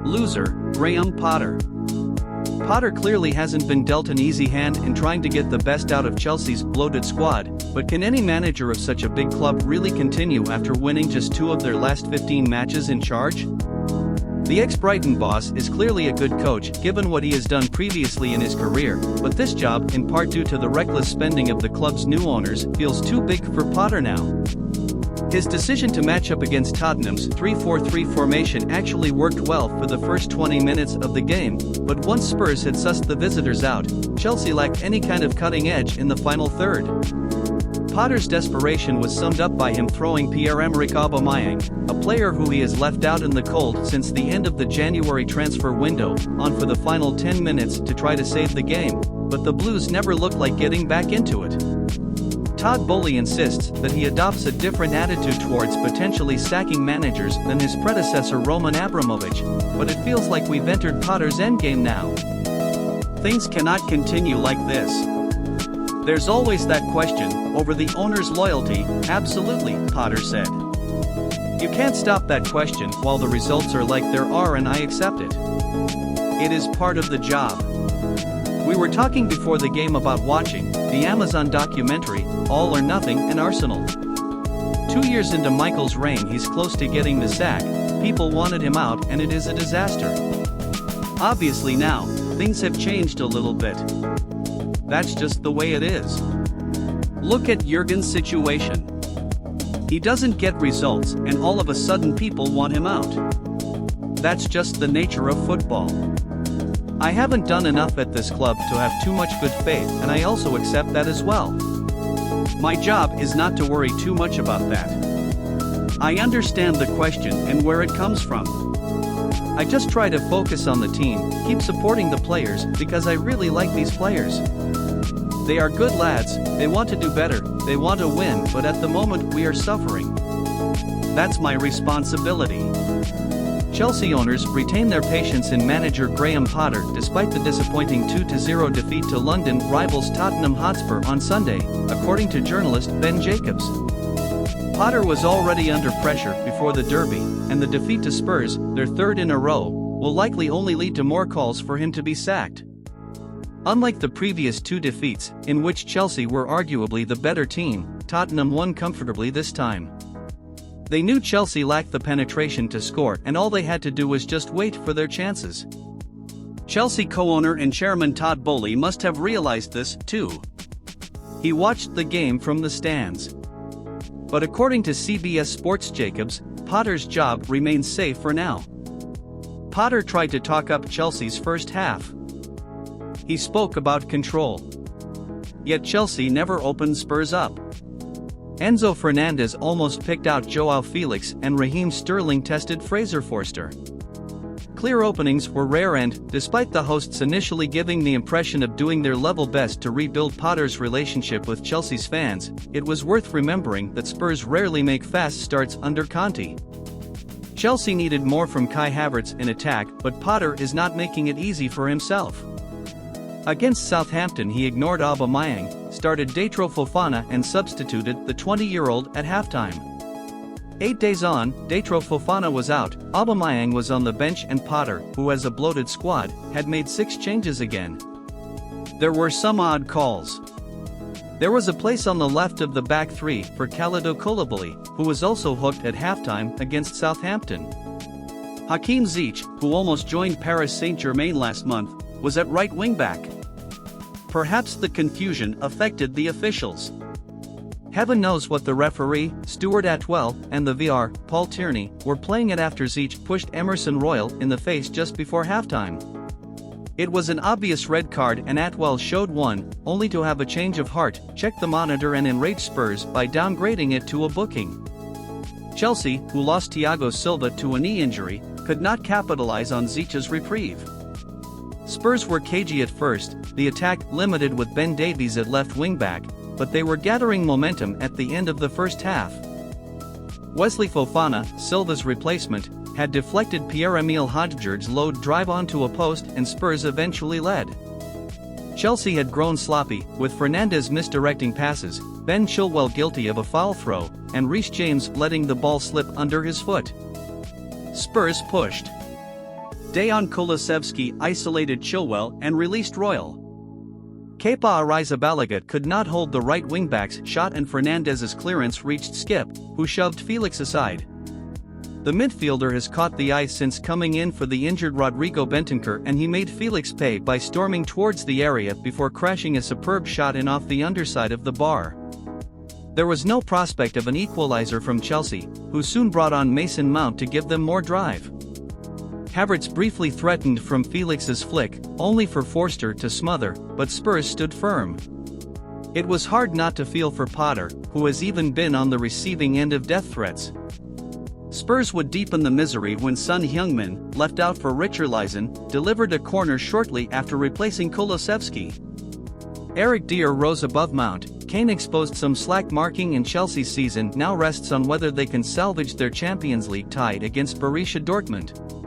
Loser, Graham Potter. Potter clearly hasn't been dealt an easy hand in trying to get the best out of Chelsea's bloated squad, but can any manager of such a big club really continue after winning just 2 of their last 15 matches in charge? The ex-Brighton boss is clearly a good coach given what he has done previously in his career, but this job, in part due to the reckless spending of the club's new owners, feels too big for Potter now. His decision to match up against Tottenham's 3-4-3 formation actually worked well for the first 20 minutes of the game, but once Spurs had sussed the visitors out, Chelsea lacked any kind of cutting edge in the final third. Potter's desperation was summed up by him throwing Pierre-Emerick Aubameyang, a player who he has left out in the cold since the end of the January transfer window, on for the final 10 minutes to try to save the game, but the Blues never looked like getting back into it. Todd Boehly insists that he adopts a different attitude towards potentially sacking managers than his predecessor Roman Abramovich, but it feels like we've entered Potter's endgame now. Things cannot continue like this. There's always that question over the owner's loyalty. Absolutely, Potter said. You can't stop that question while the results are like they are, and I accept it. It is part of the job. We were talking before the game about watching the Amazon documentary, All or Nothing, in Arsenal. 2 years into Michael's reign, he's close to getting the sack. People wanted him out, and it is a disaster. Obviously now, things have changed a little bit. That's just the way it is. Look at Jurgen's situation. He doesn't get results, and all of a sudden people want him out. That's just the nature of football. I haven't done enough at this club to have too much good faith, and I also accept that as well. My job is not to worry too much about that. I understand the question and where it comes from. I just try to focus on the team, keep supporting the players, because I really like these players. They are good lads, they want to do better, they want to win, but at the moment we are suffering. That's my responsibility. Chelsea owners retain their patience in manager Graham Potter despite the disappointing 2-0 defeat to London rivals Tottenham Hotspur on Sunday, according to journalist Ben Jacobs. Potter was already under pressure before the derby, and the defeat to Spurs, their third in a row, will likely only lead to more calls for him to be sacked. Unlike the previous 2 defeats, in which Chelsea were arguably the better team, Tottenham won comfortably this time. They knew Chelsea lacked the penetration to score, and all they had to do was just wait for their chances. Chelsea co-owner and chairman Todd Boehly must have realized this, too. He watched the game from the stands. But according to CBS Sports Jacobs, Potter's job remains safe for now. Potter tried to talk up Chelsea's first half. He spoke about control. Yet Chelsea never opened Spurs up. Enzo Fernandez almost picked out Joao Felix, and Raheem Sterling tested Fraser Forster. Clear openings were rare, and, despite the hosts initially giving the impression of doing their level best to rebuild Potter's relationship with Chelsea's fans, it was worth remembering that Spurs rarely make fast starts under Conte. Chelsea needed more from Kai Havertz in attack, but Potter is not making it easy for himself. Against Southampton he ignored Aubameyang, started Datro Fofana and substituted the 20-year-old at halftime. 8 days on, Datro Fofana was out, Aubameyang was on the bench, and Potter, who has a bloated squad, had made 6 changes again. There were some odd calls. There was a place on the left of the back 3 for Kalidou Koulibaly, who was also hooked at halftime against Southampton. Hakim Ziyech, who almost joined Paris Saint-Germain last month, was at right wing-back. Perhaps the confusion affected the officials. Heaven knows what the referee, Stuart Atwell, and the VR, Paul Tierney, were playing at after Ziyech pushed Emerson Royal in the face just before halftime. It was an obvious red card, and Atwell showed one, only to have a change of heart, check the monitor, and enrage Spurs by downgrading it to a booking. Chelsea, who lost Thiago Silva to a knee injury, could not capitalize on Ziyech's reprieve. Spurs were cagey at first, the attack limited with Ben Davies at left wing-back, but they were gathering momentum at the end of the first half. Wesley Fofana, Silva's replacement, had deflected Pierre-Emile Højbjerg's low drive onto a post, and Spurs eventually led. Chelsea had grown sloppy, with Fernandes misdirecting passes, Ben Chilwell guilty of a foul throw, and Reece James letting the ball slip under his foot. Spurs pushed. Dejan Kulusevski isolated Chilwell and released Royal. Kepa Arrizabalaga could not hold the right wingback's shot and Fernandez's clearance reached Skip, who shoved Felix aside. The midfielder has caught the eye since coming in for the injured Rodrigo Bentancur, and he made Felix pay by storming towards the area before crashing a superb shot in off the underside of the bar. There was no prospect of an equalizer from Chelsea, who soon brought on Mason Mount to give them more drive. Havertz briefly threatened from Felix's flick, only for Forster to smother, but Spurs stood firm. It was hard not to feel for Potter, who has even been on the receiving end of death threats. Spurs would deepen the misery when Son Heung-min, left out for Richarlison, delivered a corner shortly after replacing Kulusevski. Eric Dier rose above Mount. Kane exposed some slack marking, and Chelsea's season now rests on whether they can salvage their Champions League tie against Borussia Dortmund.